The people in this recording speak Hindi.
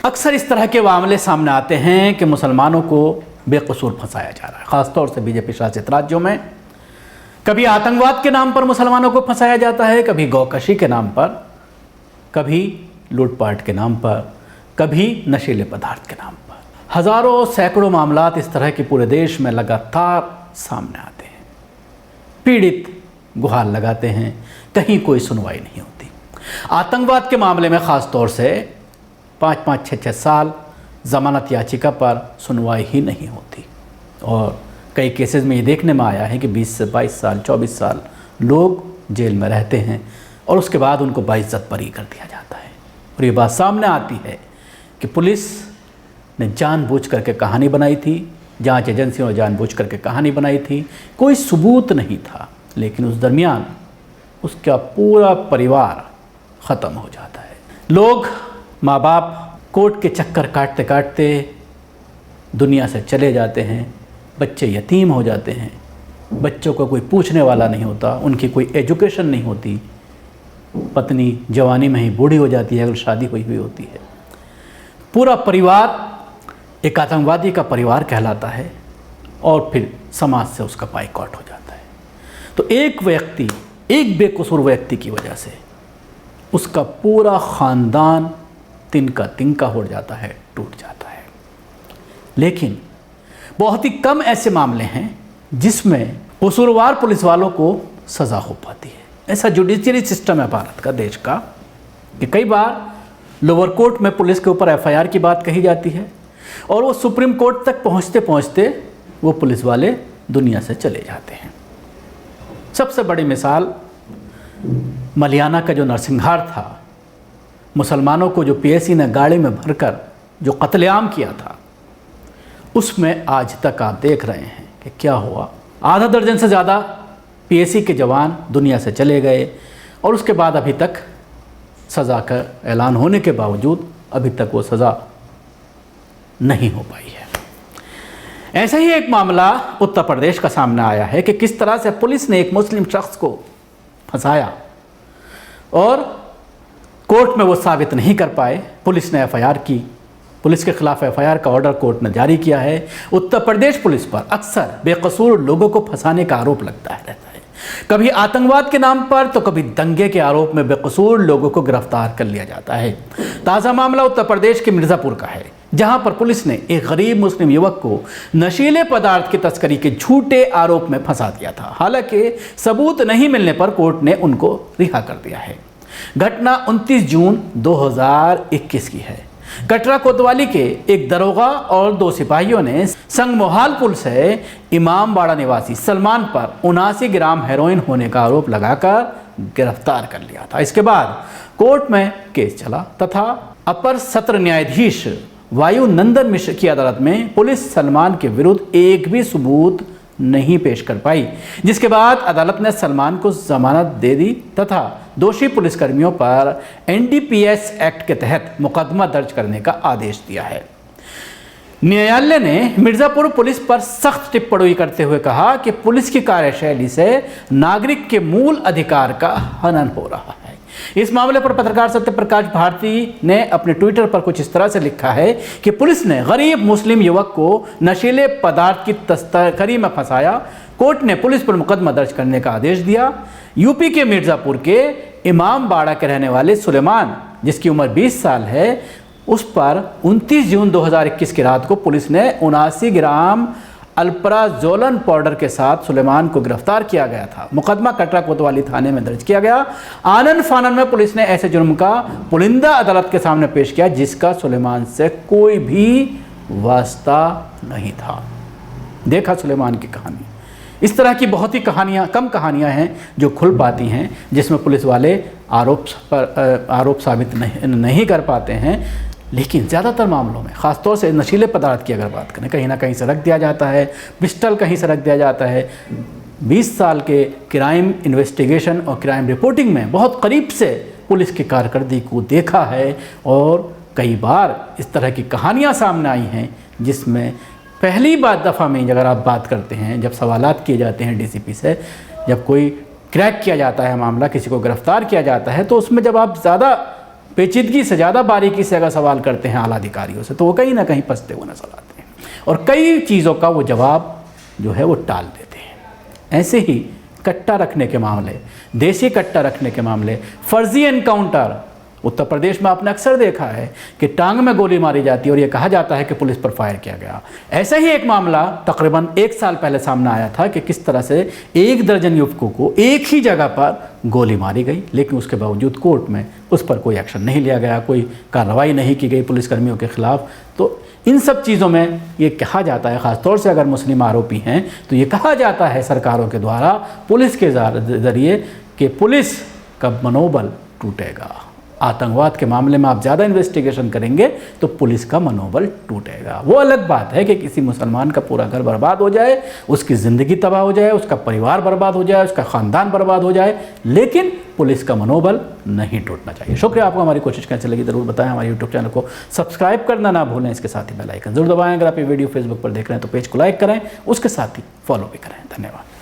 अक्सर इस तरह के मामले सामने आते हैं कि मुसलमानों को बेकसूर फंसाया जा रहा है, ख़ासतौर से बीजेपी शासित राज्यों में। कभी आतंकवाद के नाम पर मुसलमानों को फंसाया जाता है, कभी गौकशी के नाम पर, कभी लूटपाट के नाम पर, कभी नशीले पदार्थ के नाम पर। हज़ारों सैकड़ों मामलात इस तरह के पूरे देश में लगातार सामने आते हैं। पीड़ित गुहार लगाते हैं, कहीं कोई सुनवाई नहीं होती। आतंकवाद के मामले में ख़ास तौर से 5-5, 6-6 साल ज़मानत याचिका पर सुनवाई ही नहीं होती और कई केसेस में ये देखने में आया है कि 20 से 22 साल, 24 साल लोग जेल में रहते हैं और उसके बाद उनको बाइज्जत बरी कर दिया जाता है। और ये बात सामने आती है कि पुलिस ने जानबूझ करके कहानी बनाई थी, जांच एजेंसियों ने जानबूझ करके कहानी बनाई थी, कोई सबूत नहीं था, लेकिन उस दरमियान उसका पूरा परिवार ख़त्म हो जाता है। लोग, माँ बाप कोर्ट के चक्कर काटते काटते दुनिया से चले जाते हैं, बच्चे यतीम हो जाते हैं, बच्चों को कोई पूछने वाला नहीं होता, उनकी कोई एजुकेशन नहीं होती, पत्नी जवानी में ही बूढ़ी हो जाती है अगर शादी हुई होती है। पूरा परिवार एक आतंकवादी का परिवार कहलाता है और फिर समाज से उसका बाइकआउट हो जाता है। तो एक व्यक्ति, एक बेकसूर व्यक्ति की वजह से उसका पूरा ख़ानदान तिनका तिनका हो जाता है, टूट जाता है। लेकिन बहुत ही कम ऐसे मामले हैं जिसमें कसूरवार पुलिस वालों को सज़ा हो पाती है। ऐसा जुडिशरी सिस्टम है भारत का, देश का, कि कई बार लोअर कोर्ट में पुलिस के ऊपर एफआईआर की बात कही जाती है और वो सुप्रीम कोर्ट तक पहुंचते पहुंचते वो पुलिस वाले दुनिया से चले जाते हैं। सबसे बड़ी मिसाल मलियाना का जो नरसिंहार था, मुसलमानों को जो पीएसी ने गाड़ी में भरकर जो कत्लेआम किया था, उसमें आज तक आप देख रहे हैं कि क्या हुआ। आधा दर्जन से ज़्यादा पीएसी के जवान दुनिया से चले गए और उसके बाद अभी तक सज़ा का ऐलान होने के बावजूद अभी तक वो सज़ा नहीं हो पाई है। ऐसा ही एक मामला उत्तर प्रदेश का सामने आया है कि किस तरह से पुलिस ने एक मुस्लिम शख्स को फंसाया और कोर्ट में वो साबित नहीं कर पाए। पुलिस ने एफआईआर की, पुलिस के खिलाफ एफआईआर का ऑर्डर कोर्ट ने जारी किया है। उत्तर प्रदेश पुलिस पर अक्सर बेकसूर लोगों को फंसाने का आरोप लगता रहता है, कभी आतंकवाद के नाम पर तो कभी दंगे के आरोप में बेकसूर लोगों को गिरफ्तार कर लिया जाता है। ताज़ा मामला उत्तर प्रदेश के मिर्ज़ापुर का है, जहां पर पुलिस ने एक गरीब मुस्लिम युवक को नशीले पदार्थ की तस्करी के झूठे आरोप में फंसा दिया था। हालांकि सबूत नहीं मिलने पर कोर्ट ने उनको रिहा कर दिया है। घटना 29 जून 2021 की है। कटरा कोतवाली के एक दरोगा और 2 सिपाहियों ने संगमोहाल पुल से इमामबाड़ा निवासी सलमान पर 79 ग्राम हेरोइन होने का आरोप लगाकर गिरफ्तार कर लिया था। इसके बाद कोर्ट में केस चला तथा अपर सत्र न्यायाधीश वायु नंदन मिश्र की अदालत में पुलिस सलमान के विरुद्ध एक भी सबूत नहीं पेश कर पाई, जिसके बाद अदालत ने सलमान को जमानत दे दी तथा दोषी पुलिसकर्मियों पर एनडीपीएस एक्ट के तहत मुकदमा दर्ज करने का आदेश दिया है। न्यायालय ने मिर्ज़ापुर पुलिस पर सख्त टिप्पणी करते हुए कहा कि पुलिस की कार्यशैली से नागरिक के मूल अधिकार का हनन हो रहा है। इस मामले पर पत्रकार सत्यप्रकाश भारती ने अपने ट्विटर पर कुछ इस तरह से लिखा है कि पुलिस ने गरीब मुस्लिम युवक को नशीले पदार्थ की तस्करी में फंसाया। कोर्ट ने पुलिस पर मुकदमा दर्ज करने का आदेश दिया। यूपी के मिर्ज़ापुर के इमामबाड़ा के रहने वाले सुलेमान, जिसकी उम्र 20 साल है, उस पर 29 जून 2021 की रात को पुलिस ने 79 ग्राम अल्प्राजोलन पाउडर के साथ सुलेमान को गिरफ्तार किया गया था। मुकदमा कटरा कोतवाली थाने में दर्ज किया गया। आनन फानन में पुलिस ने ऐसे जुर्म का पुलिंदा अदालत के सामने पेश किया जिसका सुलेमान से कोई भी वास्ता नहीं था। देखा सुलेमान की कहानी। इस तरह की बहुत ही कम कहानियां हैं जो खुल पाती हैं, जिसमें पुलिस वाले आरोप साबित नहीं कर पाते हैं। लेकिन ज़्यादातर मामलों में, ख़ासतौर से नशीले पदार्थ की अगर बात करें, कहीं ना कहीं से रख दिया जाता है, पिस्टल कहीं से रख दिया जाता है। 20 साल के क्राइम इन्वेस्टिगेशन और क्राइम रिपोर्टिंग में बहुत करीब से पुलिस की कारकर्दगी को देखा है और कई बार इस तरह की कहानियाँ सामने आई हैं जिसमें पहली दफ़ा में अगर आप बात करते हैं, जब सवालात किए जाते हैं डीसीपी से, जब कोई क्रैक किया जाता है मामला, किसी को गिरफ्तार किया जाता है, तो उसमें जब आप ज़्यादा पेचीदगी से, ज़्यादा बारीकी से अगर सवाल करते हैं आला अधिकारियों से, तो वो कहीं ना कहीं फंसते हुए नजर आते हैं और कई चीज़ों का वो जवाब जो है वो टाल देते हैं। ऐसे ही कट्टा रखने के मामले, देसी कट्टा रखने के मामले, फर्जी एनकाउंटर, उत्तर प्रदेश में आपने अक्सर देखा है कि टांग में गोली मारी जाती है और ये कहा जाता है कि पुलिस पर फायर किया गया। ऐसा ही एक मामला तकरीबन 1 साल पहले सामने आया था कि किस तरह से 1 दर्जन युवकों को एक ही जगह पर गोली मारी गई, लेकिन उसके बावजूद कोर्ट में उस पर कोई एक्शन नहीं लिया गया, कोई कार्रवाई नहीं की गई पुलिसकर्मियों के खिलाफ। तो इन सब चीज़ों में ये कहा जाता है, ख़ासतौर से अगर मुस्लिम आरोपी हैं तो ये कहा जाता है सरकारों के द्वारा पुलिस के ज़रिए कि पुलिस का मनोबल टूटेगा। आतंकवाद के मामले में आप ज़्यादा इन्वेस्टिगेशन करेंगे तो पुलिस का मनोबल टूटेगा। वो अलग बात है कि किसी मुसलमान का पूरा घर बर्बाद हो जाए, उसकी ज़िंदगी तबाह हो जाए, उसका परिवार बर्बाद हो जाए, उसका ख़ानदान बर्बाद हो जाए, लेकिन पुलिस का मनोबल नहीं टूटना चाहिए। शुक्रिया आपको। हमारी कोशिश कैसे लगी ज़रूर बताएं। हमारे यूट्यूब चैनल को सब्सक्राइब करना ना भूलें, इसके साथ ही बेल आइकन ज़रूर दबाएं। अगर आप ये वीडियो फेसबुक पर देख रहे हैं तो पेज को लाइक करें, उसके साथ ही फॉलो भी करें। धन्यवाद।